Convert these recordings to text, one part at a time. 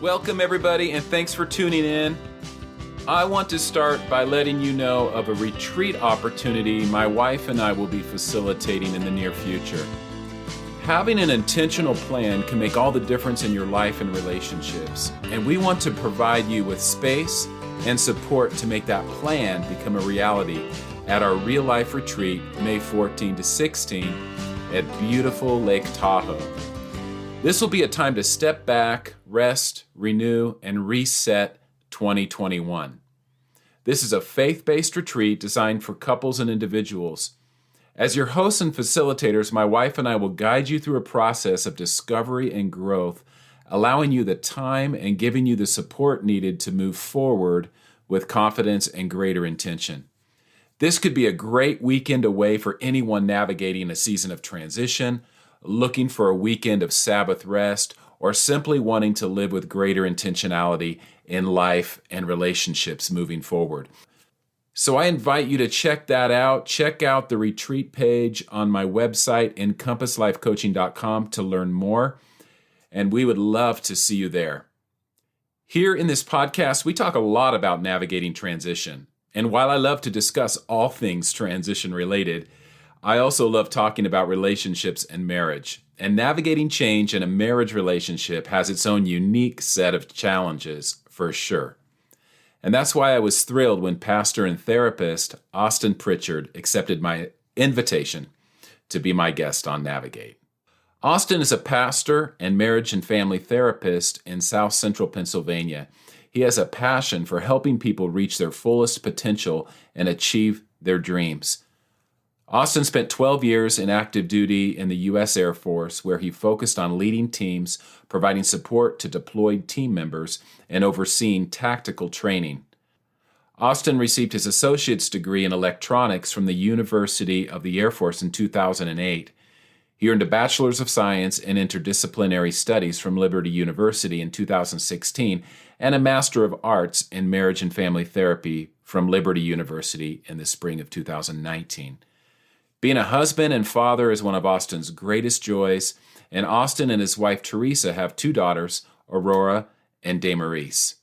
Welcome, everybody, and thanks for tuning in. I want to start by letting you know of a retreat opportunity my wife and I will be facilitating in the near future. Having an intentional plan can make all the difference in your life and relationships, and we want to provide you with space and support to make that plan become a reality at our real-life retreat, May 14 to 16, at beautiful Lake Tahoe. This will be a time to step back, rest, renew, and reset 2021. This is a faith-based retreat designed for couples and individuals. As your hosts and facilitators, my wife and I will guide you through a process of discovery and growth, allowing you the time and giving you the support needed to move forward with confidence and greater intention. This could be a great weekend away for anyone navigating a season of transition, looking for a weekend of Sabbath rest, or simply wanting to live with greater intentionality in life and relationships moving forward. So I invite you to check that out. Check out the retreat page on my website, encompasslifecoaching.com, to learn more, and we would love to see you there. Here in this podcast, we talk a lot about navigating transition, and while I love to discuss all things transition related, I also love talking about relationships and marriage. And navigating change in a marriage relationship has its own unique set of challenges, for sure. And that's why I was thrilled when pastor and therapist Austin Pritchard accepted my invitation to be my guest on Navigate. Austin is a pastor and marriage and family therapist in South Central Pennsylvania. He has a passion for helping people reach their fullest potential and achieve their dreams. Austin spent 12 years in active duty in the U.S. Air Force, where he focused on leading teams, providing support to deployed team members, and overseeing tactical training. Austin received his associate's degree in electronics from the University of the Air Force in 2008. He earned a Bachelor's of Science in Interdisciplinary Studies from Liberty University in 2016 and a Master of Arts in Marriage and Family Therapy from Liberty University in the spring of 2019. Being a husband and father is one of Austin's greatest joys, and Austin and his wife Teresa have two daughters, Aurora and Damaris.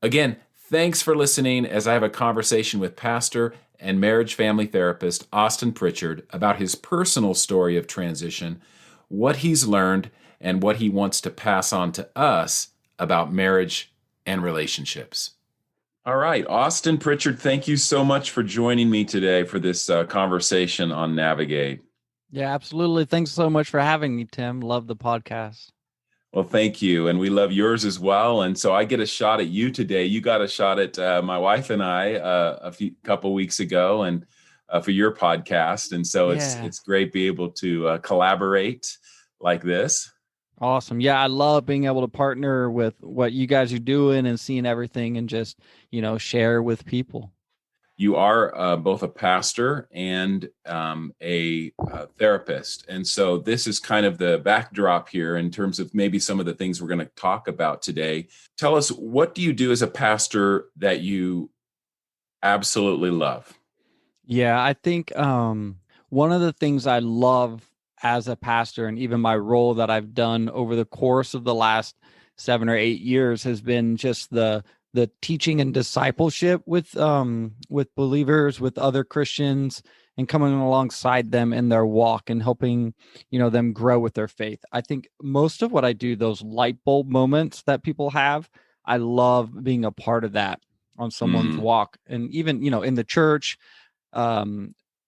Again, thanks for listening as I have a conversation with pastor and marriage family therapist Austin Pritchard about his personal story of transition, what he's learned, and what he wants to pass on to us about marriage and relationships. All right, Austin Pritchard, thank you so much for joining me today for this conversation on Navigate. Yeah, absolutely. Thanks so much for having me, Tim. Love the podcast. Well, thank you. And we love yours as well. And so I get a shot at you today. You got a shot at my wife and I couple weeks ago and for your podcast. And so it's great to be able to collaborate like this. Awesome. Yeah, I love being able to partner with what you guys are doing and seeing everything and just, share with people. You are both a pastor and a therapist. And so this is kind of the backdrop here in terms of maybe some of the things we're going to talk about today. Tell us, what do you do as a pastor that you absolutely love? Yeah, I think one of the things I love as a pastor, and even my role that I've done over the course of the last 7 or 8 years, has been just the teaching and discipleship with believers, with other Christians, and coming alongside them in their walk and helping them grow with their faith. I think most of what I do, those light bulb moments that people have, I love being a part of that on someone's walk, and even in the church.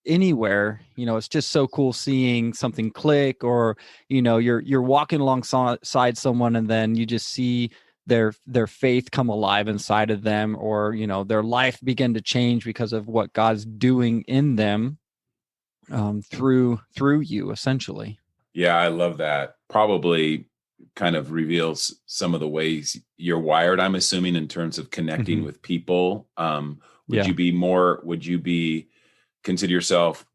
Anywhere, it's just so cool seeing something click, or you're walking alongside someone and then you just see their faith come alive inside of them, or their life begin to change because of what God's doing in them through you, essentially. Yeah, I love that. Probably kind of reveals some of the ways you're wired, I'm assuming, in terms of connecting with people. Would you consider yourself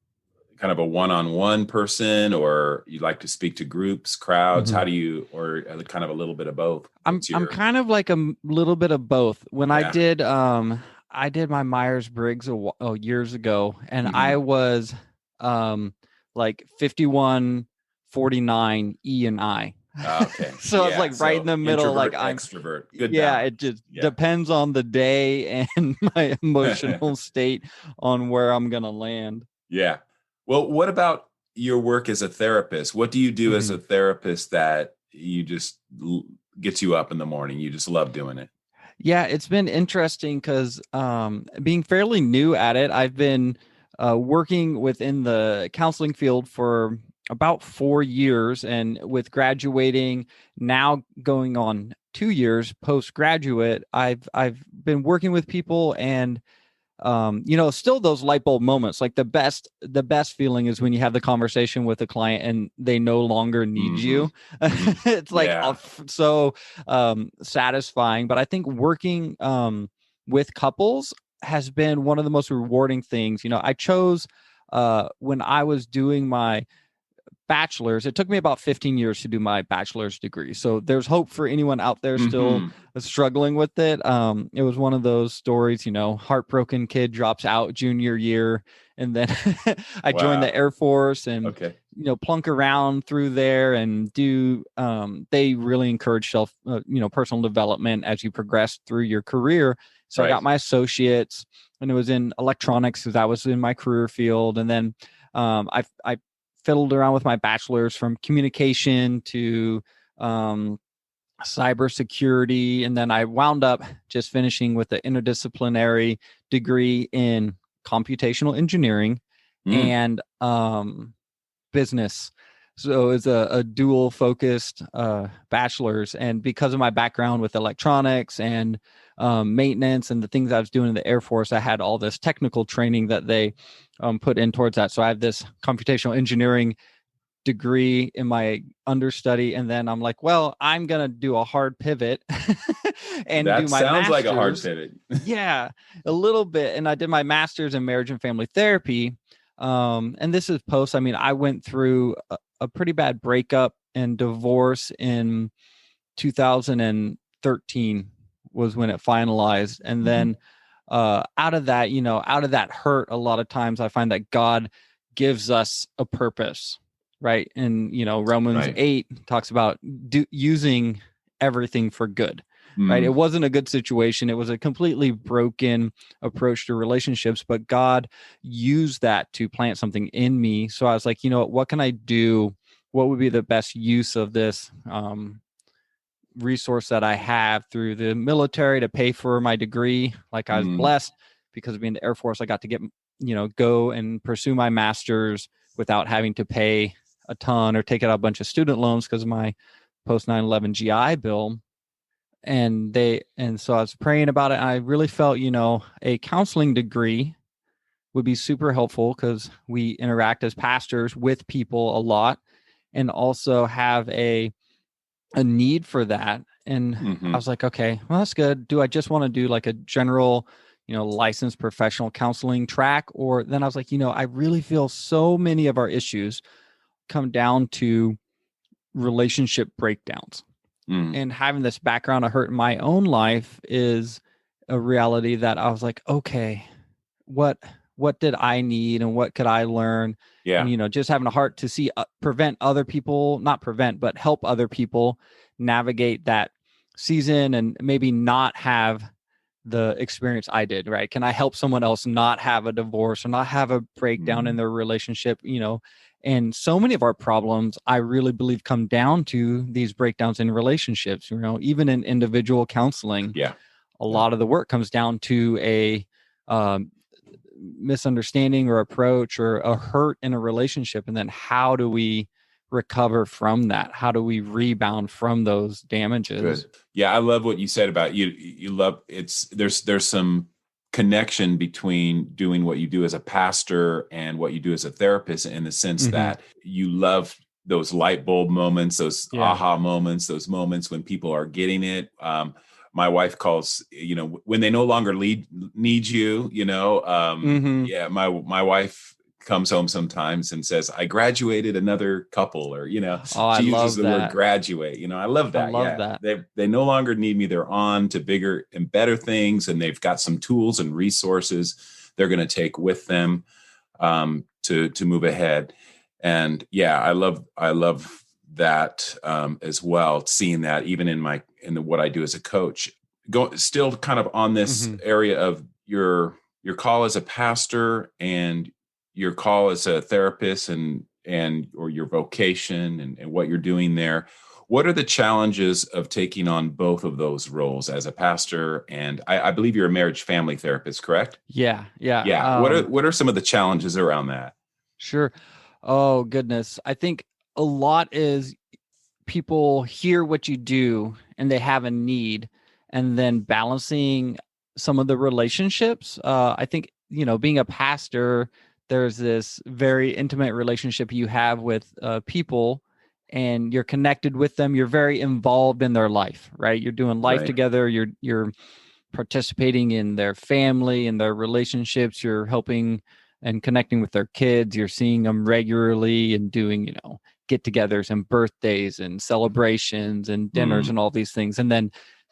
kind of a one-on-one person, or you like to speak to groups, crowds? How do you, or kind of a little bit of both? I'm kind of like a little bit of both. When I did my Myers-Briggs years ago, and I was like 51, 49 E and I. Okay. So it's Yeah. like right in So the middle. Like introvert, extrovert, good yeah, balance. it just Yeah. depends on the day and my emotional state on where I'm gonna land. Yeah. Well, what about your work as a therapist? What do you do as a Mhm. therapist that gets you up in the morning? You just love doing it. Yeah, it's been interesting because being fairly new at it, I've been working within the counseling field for about 4 years, and with graduating now going on 2 years postgraduate, I've been working with people, and still those light bulb moments. Like the best feeling is when you have the conversation with a client and they no longer need Hmm. you. Hmm. It's like Yeah. so satisfying. But I think working with couples has been one of the most rewarding things. I chose when I was doing my bachelor's. It took me about 15 years to do my bachelor's degree. So there's hope for anyone out there still Hmm. struggling with it. It was one of those stories, heartbroken kid drops out junior year. And then I joined the Wow. Air Force and, Okay. plunk around through there and do, they really encourage personal development as you progress through your career. So I got Right. my associates, and it was in electronics because that was in my career field. And then I fiddled around with my bachelor's from communication to cybersecurity, and then I wound up just finishing with the interdisciplinary degree in computational engineering Mm. and business. So it's a dual focused bachelor's, and because of my background with electronics and maintenance and the things I was doing in the Air Force, I had all this technical training that they put in towards that. So I have this computational engineering degree in my understudy, and then I'm like, well, I'm gonna do a hard pivot and do That my sounds like a hard master's. pivot. Yeah, a little bit. And I did my master's in marriage and family therapy. And this is post. I mean, I went through a pretty bad breakup and divorce in 2013 was when it finalized. And Mhm. then out of that hurt, a lot of times I find that God gives us a purpose, right? And Romans Right. 8 talks about using everything for good, right? It Mm. wasn't a good situation. It was a completely broken approach to relationships, but God used that to plant something in me. So I was like, what can I do? What would be the best use of this resource that I have through the military to pay for my degree? Like, I was Mm. blessed because of being in the Air Force. I got to go and pursue my master's without having to pay a ton or take out a bunch of student loans because of my post 9/11 GI Bill. And so I was praying about it. And I really felt, a counseling degree would be super helpful because we interact as pastors with people a lot, and also have a need for that. And I Hmm. was like, okay, well, that's good. Do I just want to do like a general, licensed professional counseling track? Or then I was like, I really feel so many of our issues come down to relationship breakdowns. Mm. And having this background of hurt in my own life is a reality that I was like, okay, what what did I need and what could I learn? And Yeah. just having a heart to see prevent other people, not prevent, but help other people navigate that season and maybe not have the experience I did, right? Can I help someone else not have a divorce or not have a breakdown in Mm. their relationship? And so many of our problems, I really believe, come down to these breakdowns in relationships. Even in individual counseling, Yeah. a Yeah. lot of the work comes down to a um, misunderstanding or approach or a hurt in a relationship. And then how do we recover from that? How do we rebound from those damages? Good. Yeah, I love what you said about you. You love there's some connection between doing what you do as a pastor and what you do as a therapist in the sense Hmm. that you love those light bulb moments, those Yeah. aha moments, those moments when people are getting it. My wife calls, when they no longer need you, Hmm. yeah, my wife comes home sometimes and says, I graduated another couple, or, Oh, I she uses love the word that. graduate. I love I that. love Yeah. that. They no longer need me. They're on to bigger and better things, and they've got some tools and resources they're going to take with them to move ahead. And yeah, I love that as well, seeing that even in what I do as a coach, still kind of on this area of your call as a pastor and your call as a therapist and or your vocation and what you're doing there. What are the challenges of taking on both of those roles as a pastor? And I believe you're a marriage family therapist, correct? Yeah. Yeah. What are some of the challenges around that? Sure. Oh, goodness. I think a lot is people hear what you do and they have a need, and then balancing some of the relationships. I think, being a pastor, there's this very intimate relationship you have with people, and you're connected with them. You're very involved in their life, right? You're doing life Right. together. You're participating in their family and their relationships. You're helping and connecting with their kids. You're seeing them regularly and doing, get-togethers and birthdays and celebrations and dinners and all these things. And then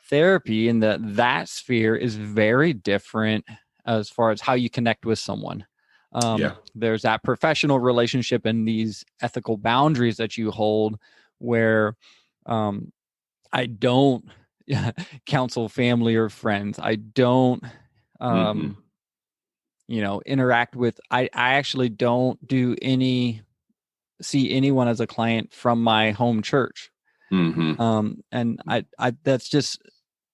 therapy in that sphere is very different as far as how you connect with someone. There's that professional relationship and these ethical boundaries that you hold where I don't counsel family or friends. I don't interact with, I actually don't see anyone as a client from my home church. And I that's just,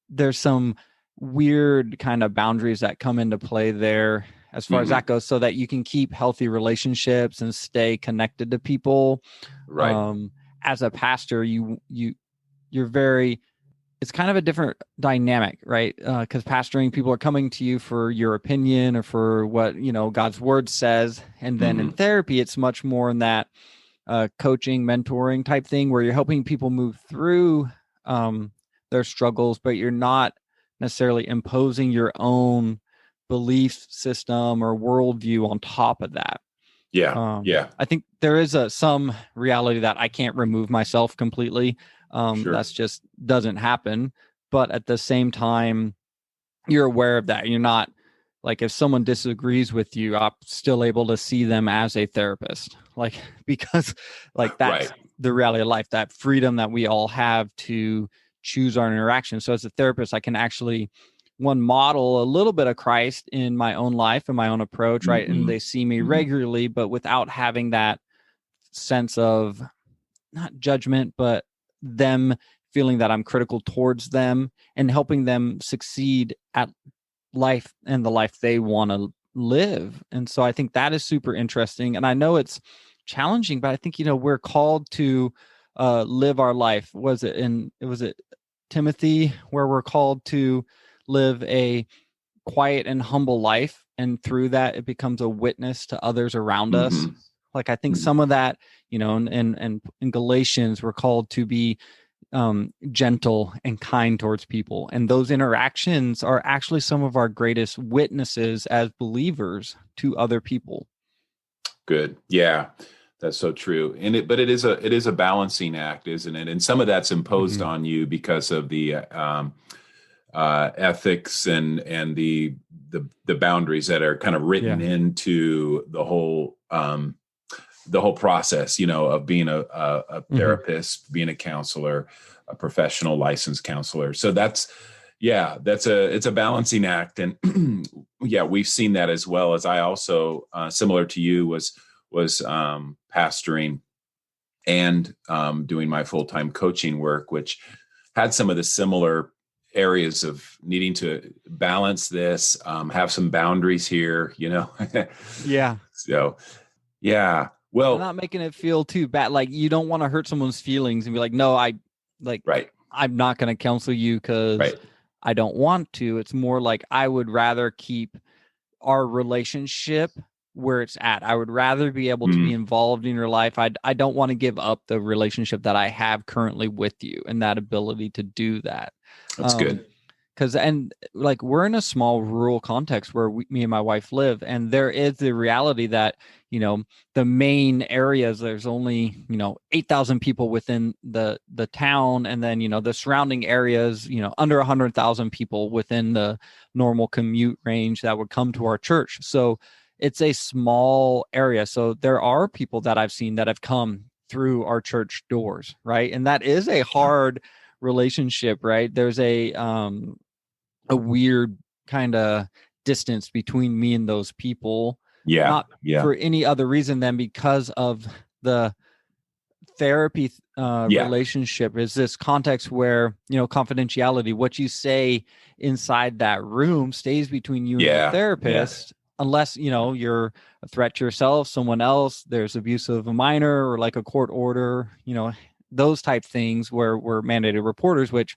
there's some weird kind of boundaries that come into play there as far as that goes, so that you can keep healthy relationships and stay connected to people. Right. As a pastor, you're very, it's kind of a different dynamic, right? Because pastoring, people are coming to you for your opinion or for what, God's word says. And then in therapy, it's much more in that coaching, mentoring type thing where you're helping people move through their struggles, but you're not necessarily imposing your own belief system or worldview on top of that. I think there is some reality that I can't remove myself completely. That's just doesn't happen. But at the same time, you're aware of that. You're not like, if someone disagrees with you, I'm still able to see them as a therapist, because that's the reality of life, that freedom that we all have to choose our interaction. So as a therapist, I can actually model a little bit of Christ in my own life and my own approach, right? And they see me regularly, but without having that sense of not judgment, but them feeling that I'm critical towards them and helping them succeed at life and the life they want to live. And so I think that is super interesting. And I know it's challenging, but I think, we're called to live our life. Was it Timothy, where we're called to live a quiet and humble life, and through that it becomes a witness to others around us. I think some of that, and in Galatians, we're called to be gentle and kind towards people. And those interactions are actually some of our greatest witnesses as believers to other people. Good. Yeah, that's so true. But it is a balancing act, isn't it? And some of that's imposed on you because of the ethics and the boundaries that are kind of written into the whole process, of being a therapist, being a counselor, a professional licensed counselor. So it's a balancing act. And we've seen that as well. As I also, similar to you, was pastoring and doing my full-time coaching work, which had some of the similar areas of needing to balance this, have some boundaries here, Yeah. So, yeah. Well, I'm not making it feel too bad. Like, you don't want to hurt someone's feelings and be like, no, I'm not going to counsel you because I don't want to. It's more like, I would rather keep our relationship where it's at. I would rather be able to be involved in your life. I don't want to give up the relationship that I have currently with you and that ability to do that. That's good. Because we're in a small rural context where me and my wife live, and there is the reality that the main areas, there's only 8,000 people within the town, and then the surrounding areas, under 100,000 people within the normal commute range that would come to our church. So it's a small area. So there are people that I've seen that have come through our church doors, right? And that is a hard relationship, right? There's a weird kind of distance between me and those people, Yeah. not Yeah. for any other reason than because of the therapy Yeah. relationship is this context where, confidentiality, what you say inside that room stays between you and the Yeah. Yeah. therapist, unless, you're a threat to yourself, someone else, there's abuse of a minor or like a court order, those type things where we're mandated reporters, which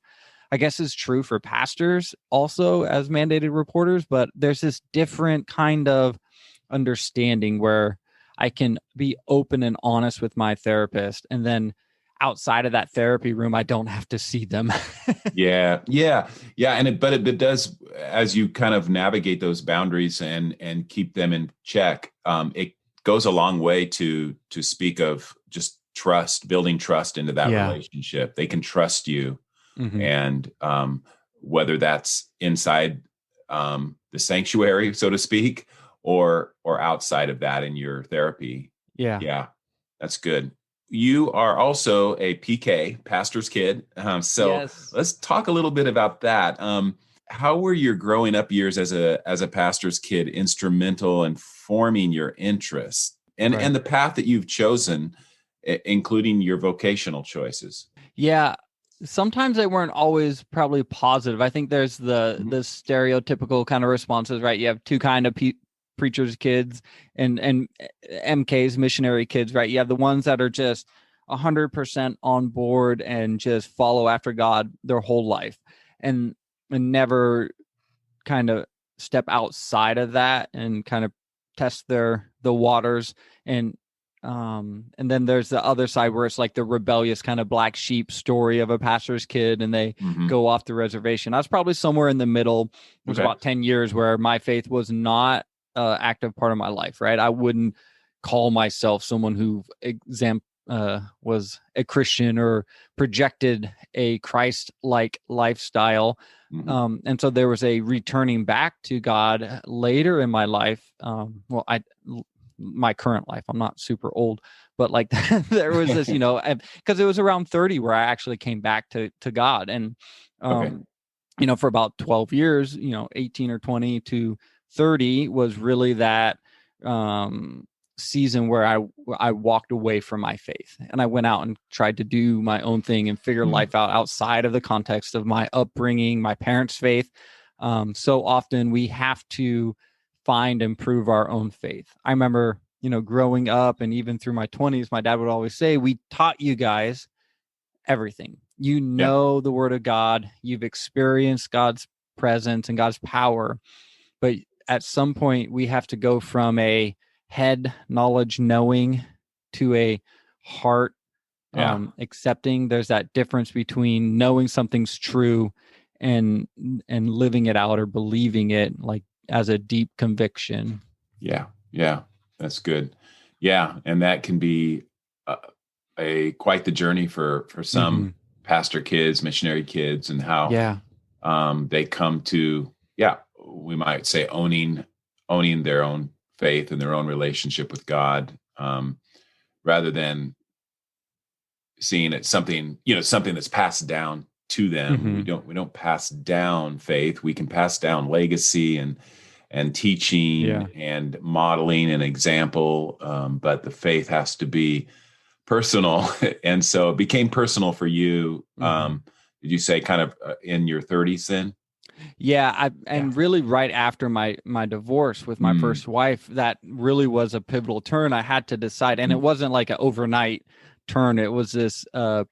I guess is true for pastors also as mandated reporters, but there's this different kind of understanding where I can be open and honest with my therapist. And then outside of that therapy room, I don't have to see them. Yeah, yeah, yeah, but it does, as you kind of navigate those boundaries and keep them in check. It goes a long way to speak of just trust, building trust into that Yeah. relationship. They can trust you, Mm-hmm. and whether that's inside the sanctuary, so to speak, or outside of that in your therapy. Yeah. Yeah, that's good. You are also a PK, pastor's kid. So Yes. let's talk a little bit about that. How were your growing up years as a pastor's kid instrumental in forming your interests Right. and the path that you've chosen, including your vocational choices? Yeah. Sometimes they weren't always probably positive. I think there's the stereotypical kind of responses, right? You have two kind of preachers' kids and MKs, missionary kids, right? You have the ones that are just 100% on board and just follow after God their whole life and never kind of step outside of that and kind of test the waters. And then there's the other side where it's like the rebellious kind of black sheep story of a pastor's kid and they go off the reservation. I was probably somewhere in the middle. It was about 10 years where my faith was not an active part of my life, right? I wouldn't call myself someone who was a Christian or projected a Christ-like lifestyle. And so there was a returning back to God later in my life. My current life, I'm not super old, but like there was this, because it was around 30 where I actually came back to God. And, for about 12 years, 18 or 20 to 30 was really that season where I walked away from my faith and I went out and tried to do my own thing and figure life out outside of the context of my upbringing, my parents' faith. So often we have to find and prove our own faith. I remember, growing up and even through my 20s, my dad would always say, we taught you guys everything. The word of God, you've experienced God's presence and God's power. But at some point we have to go from a head knowledge knowing to a heart accepting. There's that difference between knowing something's true and living it out or believing it like as a deep conviction. Yeah. That's good. Yeah, and that can be a quite the journey for some pastor kids, missionary kids, and how they come to we might say owning their own faith and their own relationship with God, rather than seeing it something that's passed down to them. We don't pass down faith. We can pass down legacy and teaching and modeling and example, but the faith has to be personal. And so it became personal for you. Did you say kind of in your 30s then? Yeah, really right after my divorce with my first wife, that really was a pivotal turn. I had to decide, and it wasn't like an overnight turn. It was this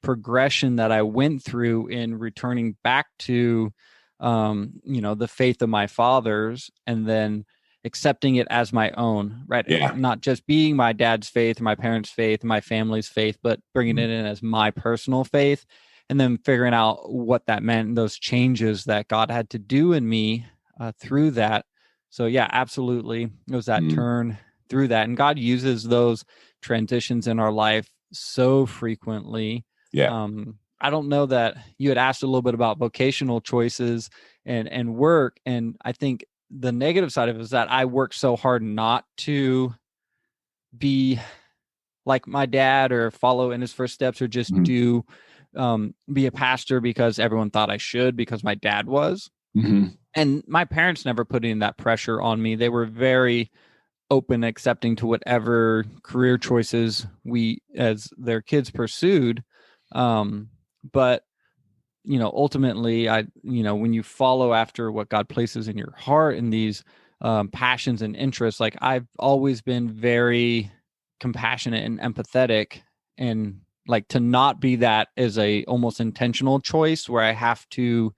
progression that I went through in returning back to, the faith of my fathers, and then accepting it as my own, right? Yeah. Not just being my dad's faith, my parents' faith, my family's faith, but bringing it in as my personal faith. And then figuring out what that meant and those changes that God had to do in me through that. So yeah, absolutely. It was that turn through that. And God uses those transitions in our life so frequently. Yeah. I don't know that you had asked a little bit about vocational choices and work. And I think the negative side of it is that I worked so hard not to be like my dad or follow in his first steps or just Mhm. do be a pastor because everyone thought I should because my dad was. Mhm. And my parents never put any of that pressure on me. They were very open, accepting to whatever career choices we as their kids pursued. But ultimately, when you follow after what God places in your heart and these passions and interests, like I've always been very compassionate and empathetic, and like to not be that is a almost intentional choice where I have to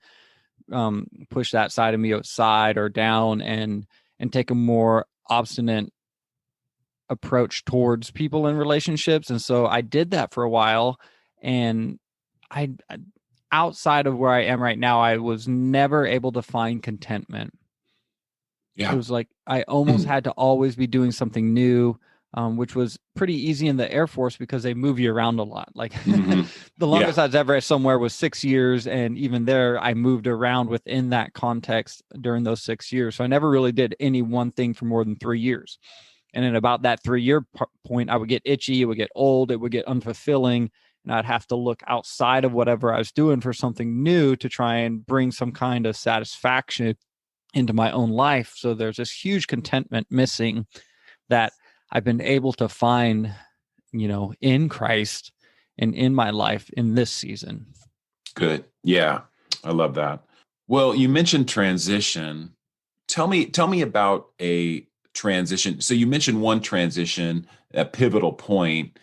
push that side of me aside or down and take a more obstinate approach towards people in relationships. And so I did that for a while, and I outside of where I am right now, I was never able to find contentment. It Yeah. was like I almost had to always be doing something new, which was pretty easy in the Air Force because they move you around a lot. Like Mhm. the Yeah. longest I was ever somewhere was 6 years. And even there, I moved around within that context during those 6 years. So I never really did any one thing for more than 3 years. And in about that 3 year point, I would get itchy, it would get old, it would get unfulfilling. And I'd have to look outside of whatever I was doing for something new to try and bring some kind of satisfaction into my own life. So there's this huge contentment missing that I've been able to find, in Christ and in my life in this season. Good. Yeah. I love that. Well, you mentioned transition. Tell me about a transition. So you mentioned one transition, a pivotal point,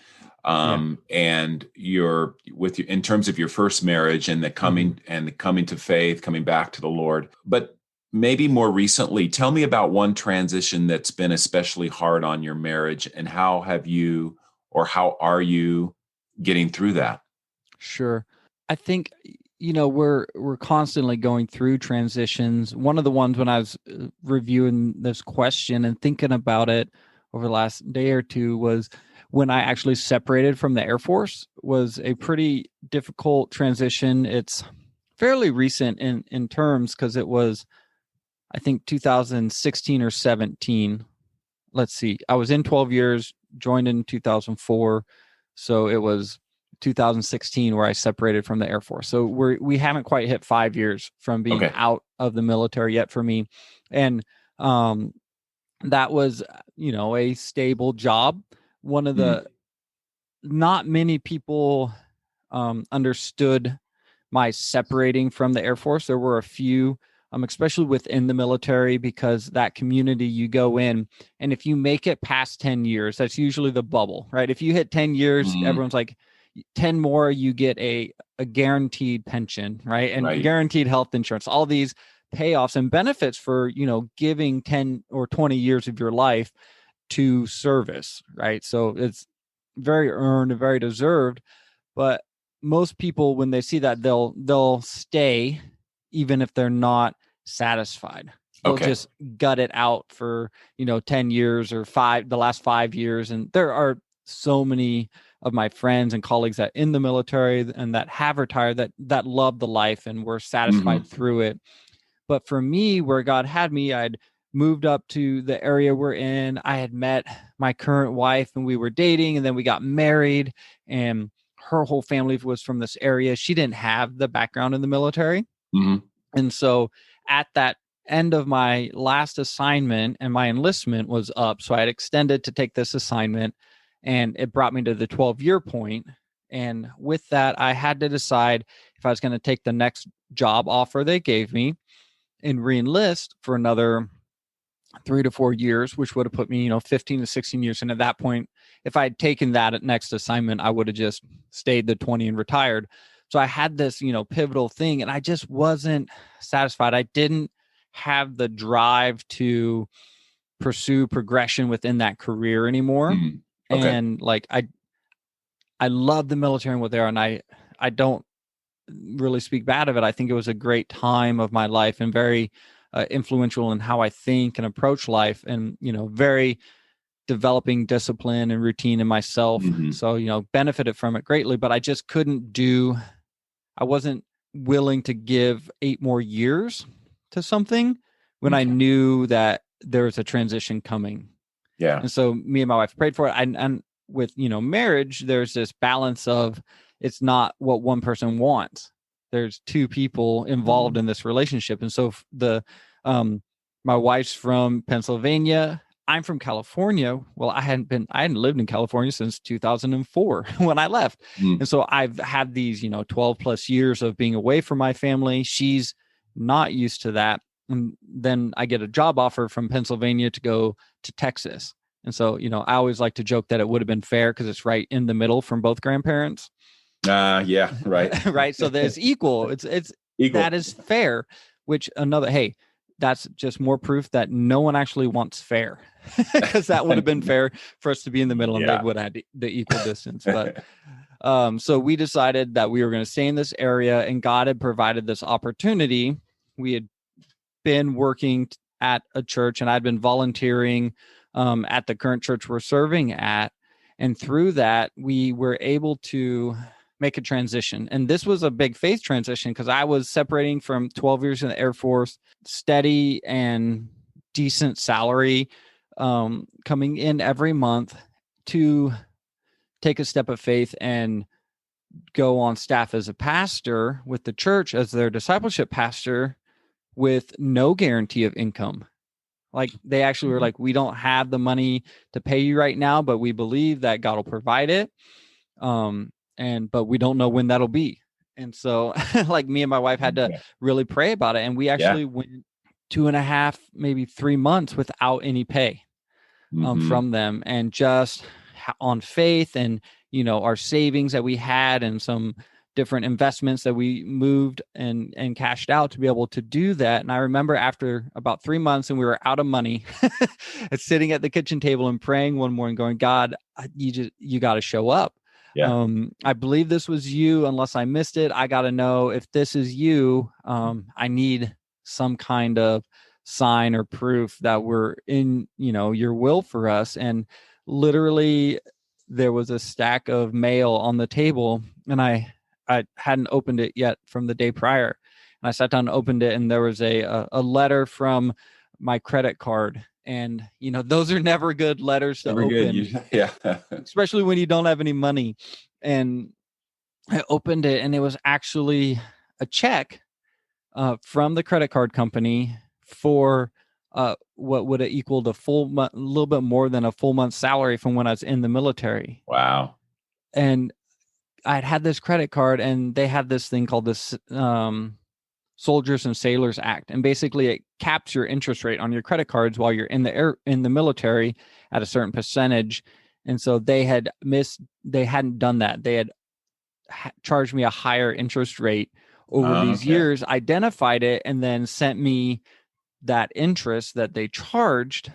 Yeah. and your with your in terms of your first marriage and Mm-hmm. the coming to faith, coming back to the Lord. But maybe more recently, tell me about one transition that's been especially hard on your marriage, and how are you getting through that? Sure. I think we're constantly going through transitions. One of the ones when I was reviewing this question and thinking about it over the last day or two was when I actually separated from the Air Force was a pretty difficult transition. It's fairly recent in terms because it was I think 2016 or 17. Let's see. I was in 12 years, joined in 2004. So it was 2016 where I separated from the Air Force. So we haven't quite hit 5 years from being Okay. out of the military yet for me. And um, that was, a stable job. One of Mhm. the not many people understood my separating from the Air Force. There were a few, especially within the military, because that community you go in, and if you make it past 10 years, that's usually the bubble, right? If you hit 10 years, Mhm. everyone's like, 10 more, you get a guaranteed pension, right? And Right. guaranteed health insurance, all these payoffs and benefits for, giving 10 or 20 years of your life to service, right? So it's very earned and very deserved. But most people, when they see that, they'll stay even if they're not satisfied. They'll Okay. just gut it out for 10 years or the last 5 years. And there are so many of my friends and colleagues that in the military and that have retired that love the life and were satisfied Mhm. through it. But for me, where God had me, I'd moved up to the area we're in. I had met my current wife and we were dating, and then we got married, and her whole family was from this area. She didn't have the background in the military. Mhm. And so at that end of my last assignment, and my enlistment was up, so I had extended to take this assignment, and it brought me to the 12-year point. And with that, I had to decide if I was going to take the next job offer they gave me and re-enlist for another 3 to 4 years, which would have put me, 15 to 16 years. And at that point, if I had taken that next assignment, I would have just stayed the 20 and retired. So I had this, pivotal thing, and I just wasn't satisfied. I didn't have the drive to pursue progression within that career anymore. Mhm. Okay. And like I love the military and what they are, and I don't really speak bad of it. I think it was a great time of my life and very influential in how I think and approach life, and very developing discipline and routine in myself. Mhm. So benefited from it greatly, but I just couldn't do. I wasn't willing to give 8 more years to something when I Okay. knew that there was a transition coming. Yeah. And so me and my wife prayed for it. And with, marriage, there's this balance of it's not what one person wants. There's two people involved in this relationship. And so my wife's from Pennsylvania. I'm from California. Well, I hadn't lived in California since 2004 when I left. And so I've had these, 12 plus years of being away from my family. She's not used to that. And then I get a job offer from Pennsylvania to go to Texas. And so, I always like to joke that it would have been fair because it's right in the middle from both grandparents. Yeah, right. Right. So there's equal. It's equal. That is fair, that's just more proof that no one actually wants fair, because that would have been fair for us to be in the middle and they would have had the equal distance. But so we decided that we were going to stay in this area, and God had provided this opportunity. We had been working at a church, and I'd been volunteering at the current church we're serving at. And through that, we were able to make a transition. And this was a big faith transition because I was separating from 12 years in the Air Force, steady and decent salary coming in every month, to take a step of faith and go on staff as a pastor with the church as their discipleship pastor with no guarantee of income. Like, they actually were like, we don't have the money to pay you right now, but we believe that God will provide it. But we don't know when that'll be. And so like, me and my wife had to really pray about it. And we actually went 2.5, maybe 3 months without any pay from them, and just on faith and, our savings that we had and some different investments that we moved and cashed out to be able to do that. And I remember after about 3 months and we were out of money, sitting at the kitchen table and praying one morning going, God, you got to show up. Yeah. I believe this was you. Unless I missed it, I got to know if this is you. I need some kind of sign or proof that we're in, your will for us. And literally there was a stack of mail on the table, and I hadn't opened it yet from the day prior. And I sat down and opened it, and there was a letter from my credit card. And, those are never good letters to open, especially when you don't have any money. And I opened it, and it was actually a check from the credit card company for what would have equaled a little bit more than a full month's salary from when I was in the military. Wow. And I'd had this credit card, and they had this thing called this Soldiers and Sailors Act, and basically it caps your interest rate on your credit cards while you're in the military at a certain percentage. And so they hadn't done that. They had charged me a higher interest rate over these years, identified it, and then sent me that interest that they charged.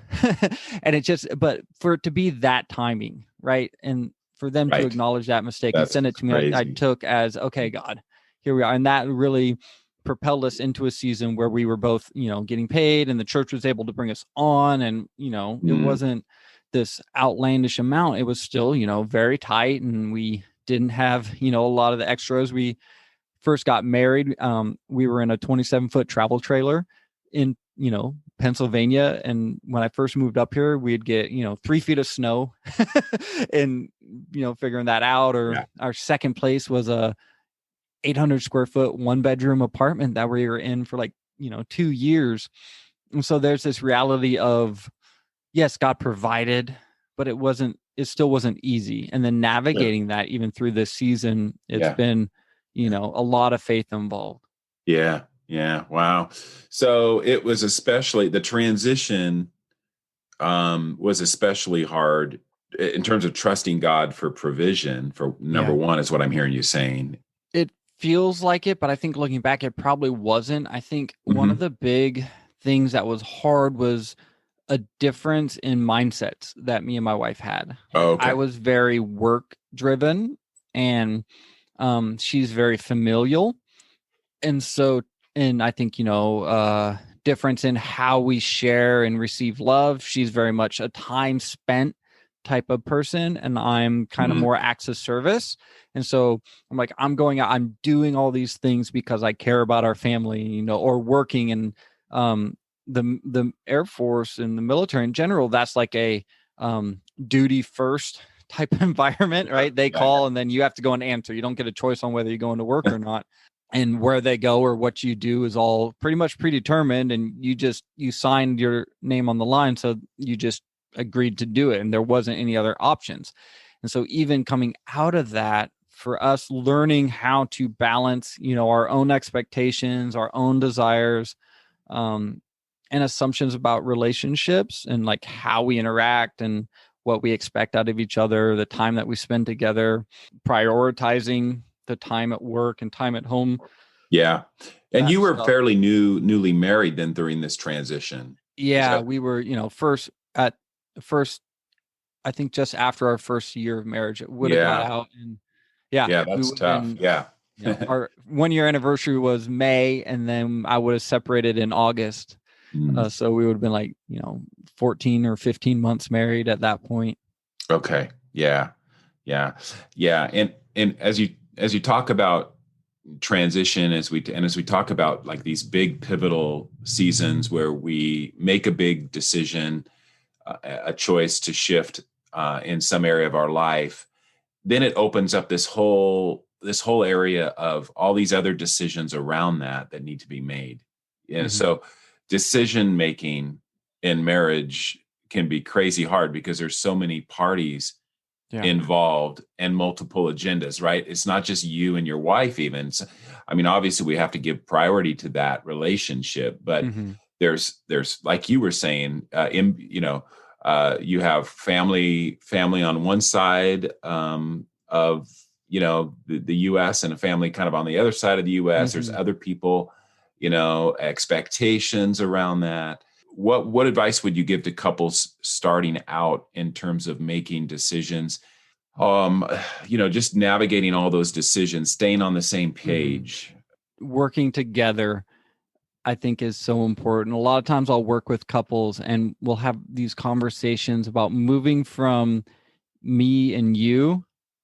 And but for it to be that timing, right? And for them to acknowledge that mistake and send it to me, I took as, okay, God, here we are. And that really propelled us into a season where we were both, getting paid, and the church was able to bring us on. And, it wasn't this outlandish amount. It was still, very tight, and we didn't have, a lot of the extras. We first got married. We were in a 27-foot travel trailer in, Pennsylvania. And when I first moved up here, we'd get, 3 feet of snow and, figuring that out. Or our second place was a 800 square foot 1-bedroom apartment that we were in for 2 years. And so there's this reality of, yes, God provided, but it still wasn't easy. And then navigating that even through this season, it's been, a lot of faith involved. Yeah. Yeah. Wow. So it was the transition was especially hard in terms of trusting God for provision for number one, is what I'm hearing you saying. It feels like it, but I think looking back, it probably wasn't. I think one of the big things that was hard was a difference in mindsets that me and my wife had. I was very work driven, and she's very familial. And so, and I think, difference in how we share and receive love. She's very much a time spent type of person, and I'm kind of more acts of service. And so I'm like, I'm going out, I'm doing all these things because I care about our family, or working. And the Air Force and the military in general, that's like a duty first type of environment, right? They call and then you have to go and answer. You don't get a choice on whether you go into work or not. And where they go or what you do is all pretty much predetermined, and you signed your name on the line, so you just agreed to do it, and there wasn't any other options. And so even coming out of that, for us learning how to balance, our own expectations, our own desires, and assumptions about relationships and like how we interact and what we expect out of each other, the time that we spend together, prioritizing the time at work and time at home. Yeah. And you were fairly newly married then during this transition. Yeah, we were, first, I think just after our first year of marriage, it would have got out. And that's tough. Our 1 year anniversary was May, and then I would have separated in August. So we would have been like, 14 or 15 months married at that point. Okay. Yeah. And as you talk about transition, as we talk about like these big pivotal seasons where we make a big decision, a choice to shift in some area of our life, then it opens up this whole area of all these other decisions around that need to be made. And so decision making in marriage can be crazy hard because there's so many parties involved and multiple agendas, right? It's not just you and your wife even. I mean, obviously we have to give priority to that relationship, but there's like you were saying, you have family on one side of, the U.S. and a family kind of on the other side of the U.S. There's other people, expectations around that. What advice would you give to couples starting out in terms of making decisions? Just navigating all those decisions, staying on the same page. Working together, I think, is so important. A lot of times I'll work with couples and we'll have these conversations about moving from me and you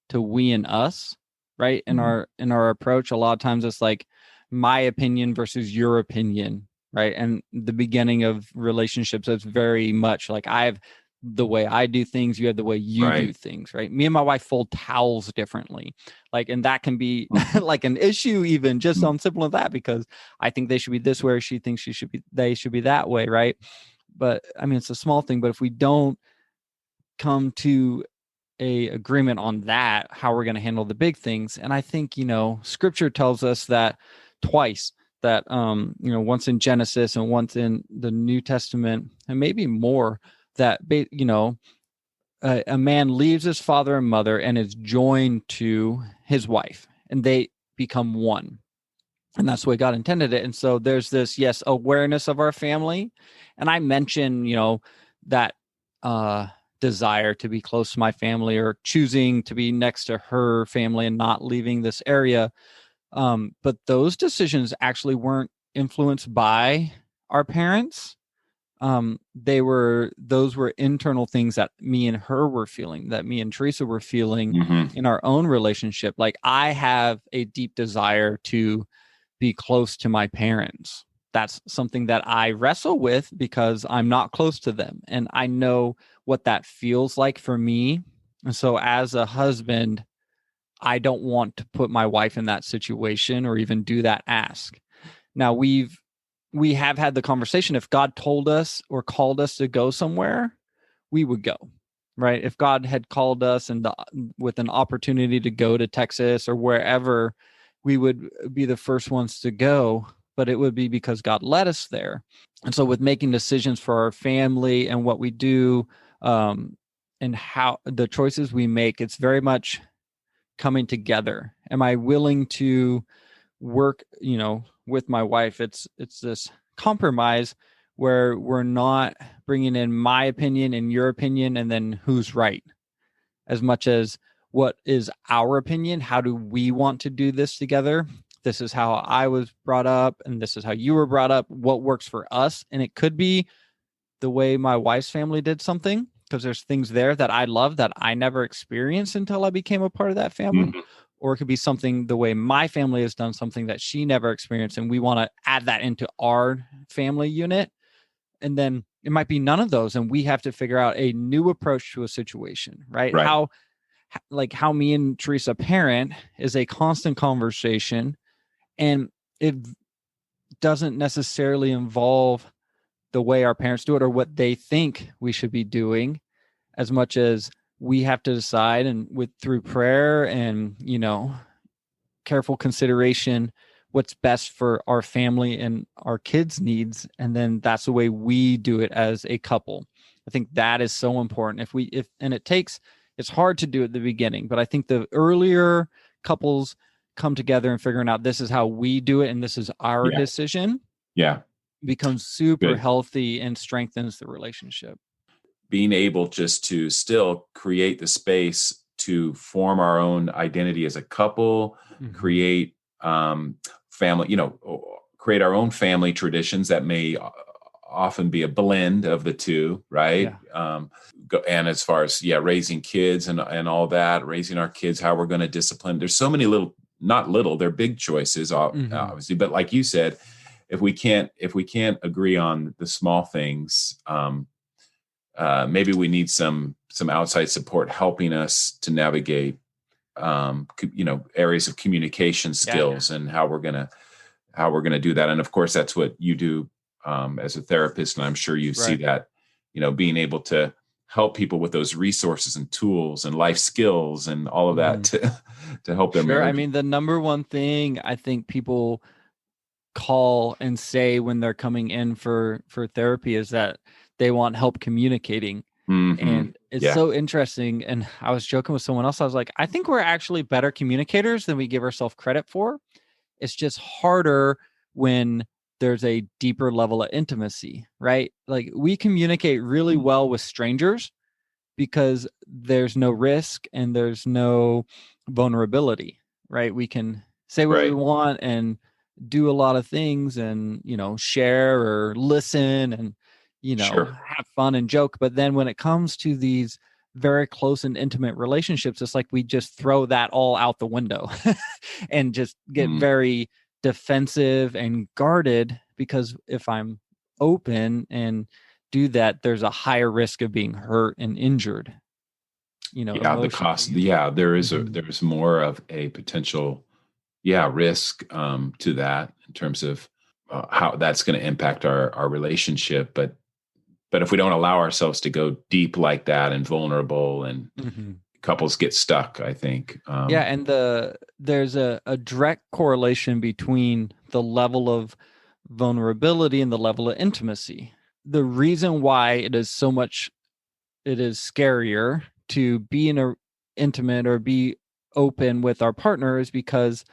to we and us, right? In our approach, a lot of times it's like my opinion versus your opinion, right? And the beginning of relationships, it's very much like I have the way I do things, you have the way you do things, right? Me and my wife fold towels differently. Like, and that can be like an issue even just on simple as that, because I think they should be this way, or she thinks they should be that way, right? But I mean, it's a small thing, but if we don't come to a agreement on that, how we're going to handle the big things. And I think, scripture tells us that twice, that, once in Genesis and once in the New Testament, and maybe more, that, a man leaves his father and mother and is joined to his wife, and they become one. And that's the way God intended it. And so there's this, awareness of our family. And I mentioned, that desire to be close to my family, or choosing to be next to her family and not leaving this area. But those decisions actually weren't influenced by our parents. Those were internal things that me and her were feeling, that me and Teresa were feeling in our own relationship. Like, I have a deep desire to be close to my parents. That's something that I wrestle with because I'm not close to them, and I know what that feels like for me. And so as a husband, I don't want to put my wife in that situation or even do that ask. Now, we have had the conversation. If God told us or called us to go somewhere, we would go, right? If God had called us and with an opportunity to go to Texas or wherever, we would be the first ones to go, but it would be because God led us there. And so with making decisions for our family and what we do, and how the choices we make, it's very much coming together. Am I willing to work, with my wife? It's this compromise where we're not bringing in my opinion and your opinion and then who's right, as much as what is our opinion. How do we want to do this together? This is how I was brought up, and this is how you were brought up. What works for us? And it could be the way my wife's family did something, because there's things there that I love that I never experienced until I became a part of that family. Or it could be something the way my family has done something that she never experienced, and we want to add that into our family unit. And then it might be none of those, and we have to figure out a new approach to a situation, right? like how me and Teresa parent is a constant conversation, and it doesn't necessarily involve the way our parents do it or what they think we should be doing, as much as we have to decide, and through prayer and, careful consideration, what's best for our family and our kids' needs. And then that's the way we do it as a couple. I think that is so important. It's hard to do at the beginning, but I think the earlier couples come together and figuring out this is how we do it and this is our decision, becomes super healthy and strengthens the relationship. Being able just to still create the space to form our own identity as a couple, create family, create our own family traditions that may often be a blend of the two, right? And as far as raising kids and all that, raising our kids, how we're going to discipline. There's so many they're big choices, obviously, but like you said, if we can't agree on the small things, maybe we need some outside support helping us to navigate areas of communication skills and how we're gonna do that. And of course, that's what you do as a therapist, and I'm sure you see that, being able to help people with those resources and tools and life skills and all of that to help their marriage. I mean, the number one thing I think people call and say when they're coming in for therapy is that they want help communicating. And it's so interesting. And I was joking with someone else. I was like, I think we're actually better communicators than we give ourselves credit for. It's just harder when there's a deeper level of intimacy, right? Like we communicate really well with strangers because there's no risk and there's no vulnerability, right? We can say what we want and do a lot of things and, share or listen and, have fun and joke. But then when it comes to these very close and intimate relationships, it's like we just throw that all out the window and just get very defensive and guarded, because if I'm open and do that, there's a higher risk of being hurt and injured. The cost. There's more of a potential risk to that in terms of how that's going to impact our relationship. But if we don't allow ourselves to go deep like that and vulnerable, and couples get stuck, I think. And there's a direct correlation between the level of vulnerability and the level of intimacy. The reason why it is scarier to be intimate or be open with our partner is because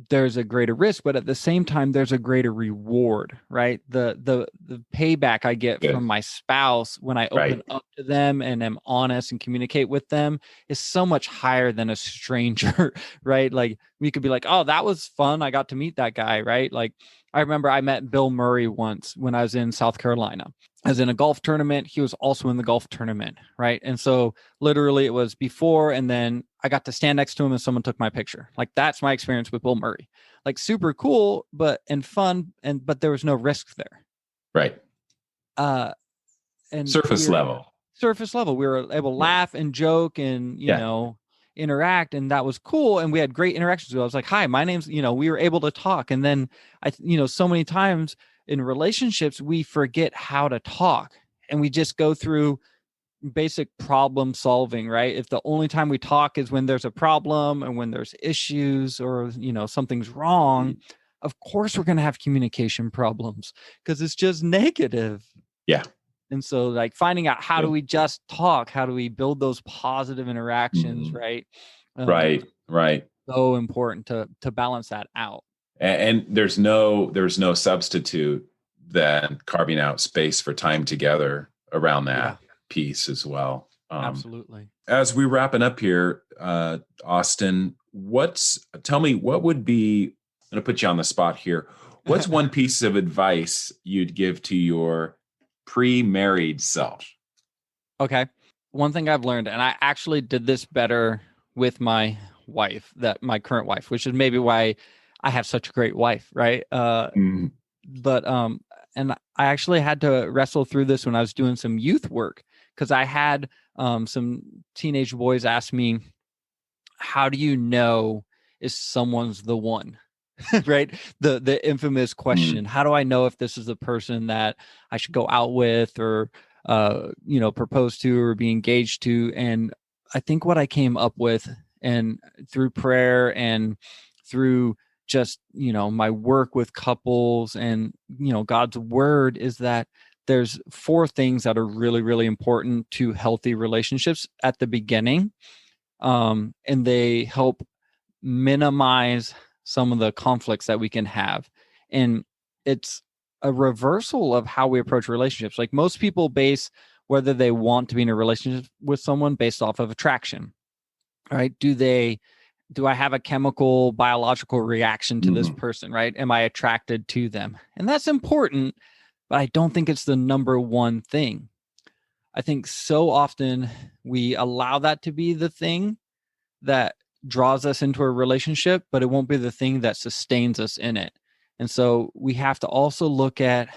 there's a greater risk, but at the same time, there's a greater reward, right? The payback I get from my spouse when I open up to them and am honest and communicate with them is so much higher than a stranger, right? Like we could be like, oh, that was fun. I got to meet that guy, right? Like I remember I met Bill Murray once when I was in South Carolina. I was in a golf tournament. He was also in the golf tournament, right? And so literally it was before, and then I got to stand next to him and someone took my picture. Like that's my experience with Bill Murray. Like super cool, and fun, but there was no risk there. Right. And surface level. We were able to laugh and joke and, interact, and that was cool. And we had great interactions. I was like, hi, my name's, we were able to talk. And then so many times in relationships, we forget how to talk and we just go through basic problem solving, right? If the only time we talk is when there's a problem and when there's issues or, something's wrong, of course we're going to have communication problems because it's just negative. Yeah. And so like finding out how do we just talk? How do we build those positive interactions, right? Right. So important to balance that out. And there's no substitute than carving out space for time together around that piece as well. Absolutely. As we wrapping up here, Austin, tell me what would be, I'm going to put you on the spot here. What's one piece of advice you'd give to your pre-married self? Okay. One thing I've learned, and I actually did this better with my wife, my current wife, which is maybe why I have such a great wife, right? But and I actually had to wrestle through this when I was doing some youth work, because I had some teenage boys ask me, how do you know if someone's the one? Right? The infamous question, how do I know if this is the person that I should go out with, or propose to, or be engaged to? And I think what I came up with, and through prayer and through just my work with couples and God's word, is that there's 4 things that are really, really important to healthy relationships at the beginning, and they help minimize some of the conflicts that we can have. And it's a reversal of how we approach relationships. Like, most people base whether they want to be in a relationship with someone based off of attraction, right? Do I have a chemical, biological reaction to this person, right? Am I attracted to them? And that's important, but I don't think it's the number one thing. I think so often we allow that to be the thing that draws us into a relationship, but it won't be the thing that sustains us in it. And so we have to also look at,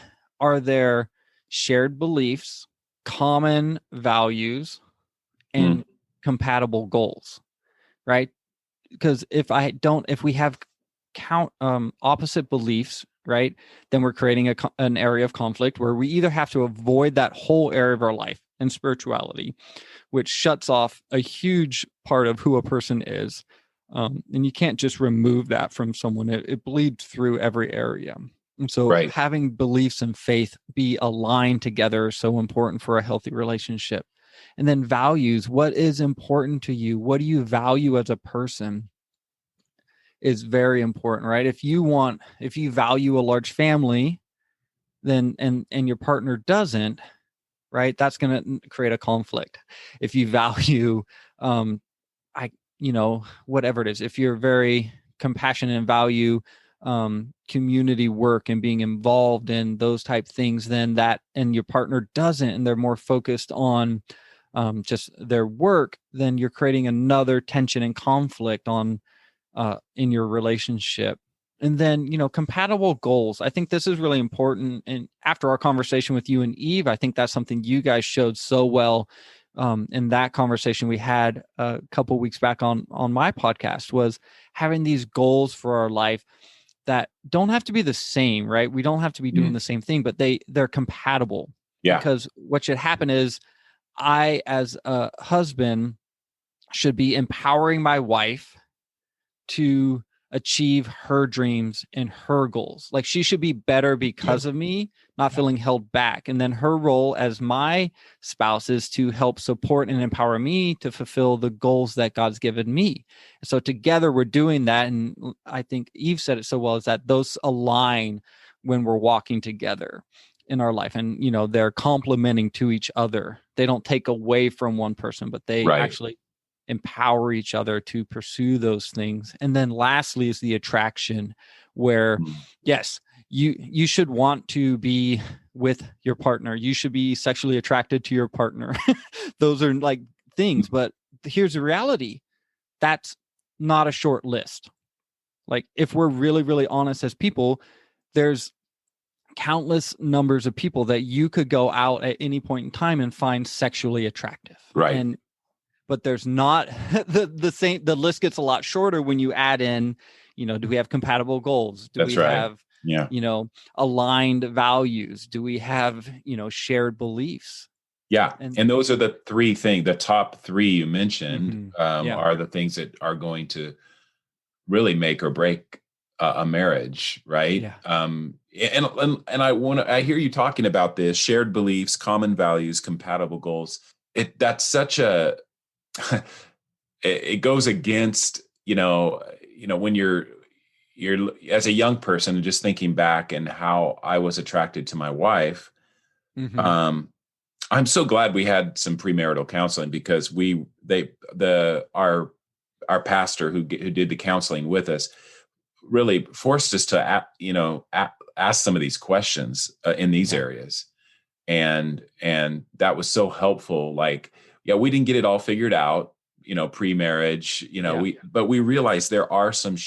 are there shared beliefs, common values, and compatible goals, right? Because if we have opposite beliefs, right, then we're creating an area of conflict where we either have to avoid that whole area of our life and spirituality, which shuts off a huge part of who a person is. And you can't just remove that from someone. It bleeds through every area. And so having beliefs and faith be aligned together is so important for a healthy relationship. And then values, what is important to you? What do you value as a person is very important, right? If you value a large family, then and your partner doesn't, right? That's going to create a conflict. If you value, whatever it is, if you're very compassionate and value community work and being involved in those type things, then that, and your partner doesn't, and they're more focused on just their work, then you're creating another tension and conflict in your relationship. And then, compatible goals. I think this is really important. And after our conversation with you and Eve, I think that's something you guys showed so well in that conversation we had a couple of weeks back on my podcast, was having these goals for our life that don't have to be the same, right? We don't have to be doing the same thing, but they're compatible. Yeah. Because what should happen is, I, as a husband, should be empowering my wife to achieve her dreams and her goals. Like, she should be better because of me, not feeling held back. And then her role as my spouse is to help support and empower me to fulfill the goals that God's given me. So together we're doing that. And I think Eve said it so well, is that those align when we're walking together in our life. And, they're complementing to each other. They don't take away from one person, but they actually empower each other to pursue those things. And then lastly is the attraction, where yes, you should want to be with your partner. You should be sexually attracted to your partner. Those are like things, but here's the reality. That's not a short list. Like, if we're really, really honest as people, there's countless numbers of people that you could go out at any point in time and find sexually attractive. Right. But there's not the same. The list gets a lot shorter when you add in, do we have compatible goals? Do we have, aligned values? Do we have, shared beliefs? Yeah. And those are the 3 things, the top 3 you mentioned are the things that are going to really make or break a marriage. Right. Yeah. And I hear you talking about this: shared beliefs, common values, compatible goals. That's such a, it goes against, when you're as a young person, just thinking back and how I was attracted to my wife. I'm so glad we had some premarital counseling, because our pastor who did the counseling with us really forced us to ask some of these questions in these areas. And that was so helpful. Like, we didn't get it all figured out, pre-marriage, but we realized there are some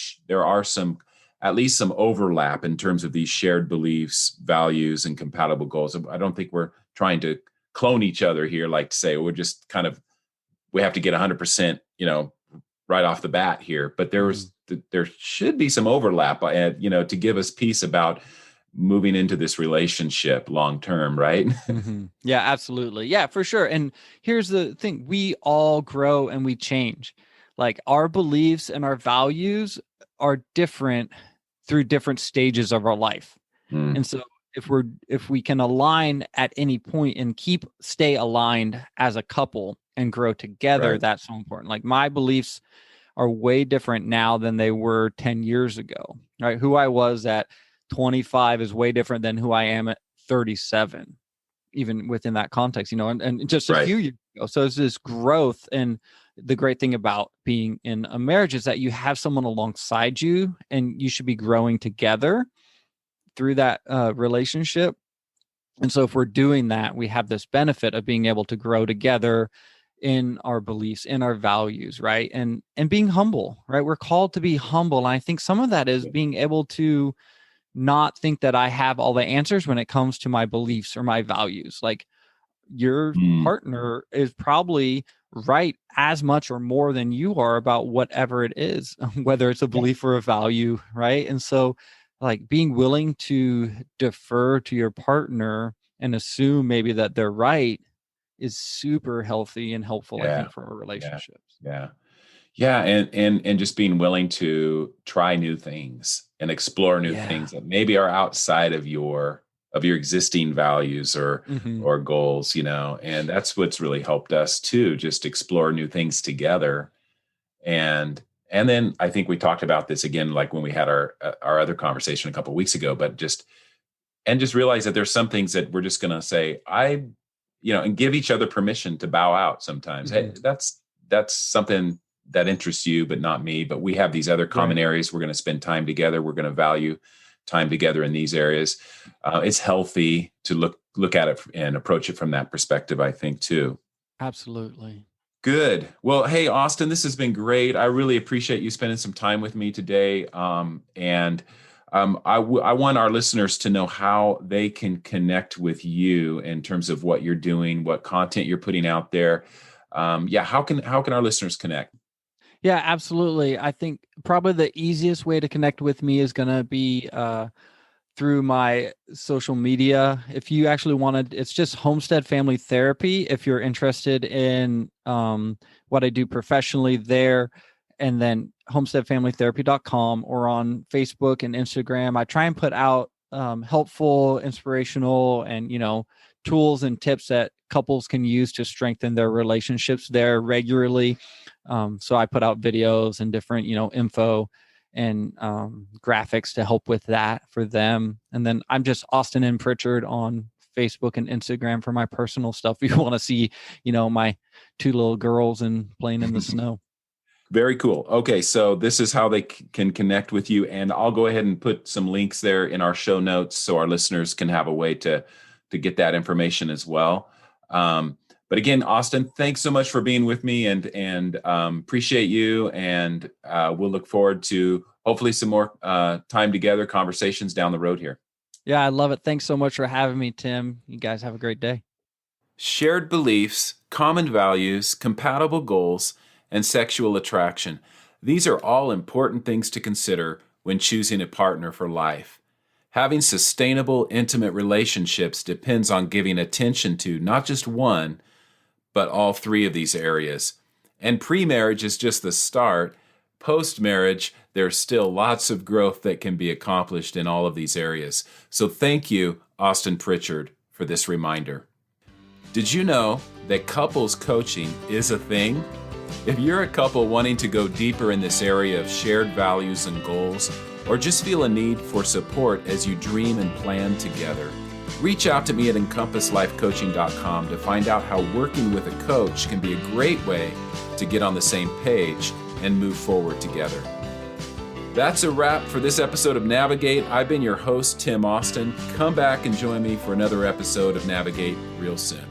at least some overlap in terms of these shared beliefs, values, and compatible goals. I don't think we're trying to clone each other here, like to say we're just we have to get 100%, right off the bat here, but Mhm. there should be some overlap, to give us peace about moving into this relationship long term, right? Yeah, absolutely. Yeah, for sure. And here's the thing, we all grow and we change. Like our beliefs and our values are different through different stages of our life. Mm, And so if we can align at any point and stay aligned as a couple and grow together, right. that's so important. Like my beliefs are way different now than they were 10 years ago. Right? Who I was at 25 is way different than who I am at 37, even within that context, and just a Right. few years ago. So it's this growth. And the great thing about being in a marriage is that you have someone alongside you and you should be growing together through that relationship. And so if we're doing that, we have this benefit of being able to grow together in our beliefs, in our values, right? And being humble, right? We're called to be humble. And I think some of that is being able to not think that I have all the answers when it comes to my beliefs or my values. Like your Mm, partner is probably right as much or more than you are about whatever it is, whether it's a yeah. belief or a value, right? And so, like being willing to defer to your partner and assume maybe that they're right is super healthy and helpful, I Yeah. think, for our Yeah. relationships. Yeah. Yeah, and just being willing to try new things and explore new Yeah. things that maybe are outside of your existing values Hmm. or goals, and that's what's really helped us too, just explore new things together. And then I think we talked about this again, like when we had our other conversation a couple of weeks ago, but just realize that there's some things that we're just going to say, and give each other permission to bow out sometimes. Hmm. Hey, that's something that interests you, but not me. But we have these other common Right. areas. We're going to spend time together. We're going to value time together in these areas. It's healthy to look at it and approach it from that perspective, I think, too. Absolutely. Good. Well, hey, Austin, this has been great. I really appreciate you spending some time with me today. I want our listeners to know how they can connect with you in terms of what you're doing, what content you're putting out there. How can our listeners connect? Yeah, absolutely. I think probably the easiest way to connect with me is going to be through my social media. If you actually wanted, it's just Homestead Family Therapy. If you're interested in what I do professionally there, and then homesteadfamilytherapy.com, or on Facebook and Instagram. I try and put out helpful, inspirational, and tools and tips that couples can use to strengthen their relationships there regularly. So I put out videos and different info and graphics to help with that for them. And then I'm just Austin N. Pritchard on Facebook and Instagram for my personal stuff. If you want to see, my two little girls and playing in the snow. Very cool. Okay, so this is how they can connect with you, and I'll go ahead and put some links there in our show notes so our listeners can have a way to get that information as well. But again, Austin, thanks so much for being with me, and appreciate you. And we'll look forward to hopefully some more time together, conversations down the road here. Yeah, I love it. Thanks so much for having me, Tim. You guys have a great day. Shared beliefs, common values, compatible goals, and sexual attraction. These are all important things to consider when choosing a partner for life. Having sustainable, intimate relationships depends on giving attention to not just one, but all three of these areas. And pre-marriage is just the start. Post-marriage, there's still lots of growth that can be accomplished in all of these areas. So thank you, Austin Pritchard, for this reminder. Did you know that couples coaching is a thing? If you're a couple wanting to go deeper in this area of shared values and goals, or just feel a need for support as you dream and plan together, reach out to me at encompasslifecoaching.com to find out how working with a coach can be a great way to get on the same page and move forward together. That's a wrap for this episode of Navigate. I've been your host, Tim Austin. Come back and join me for another episode of Navigate real soon.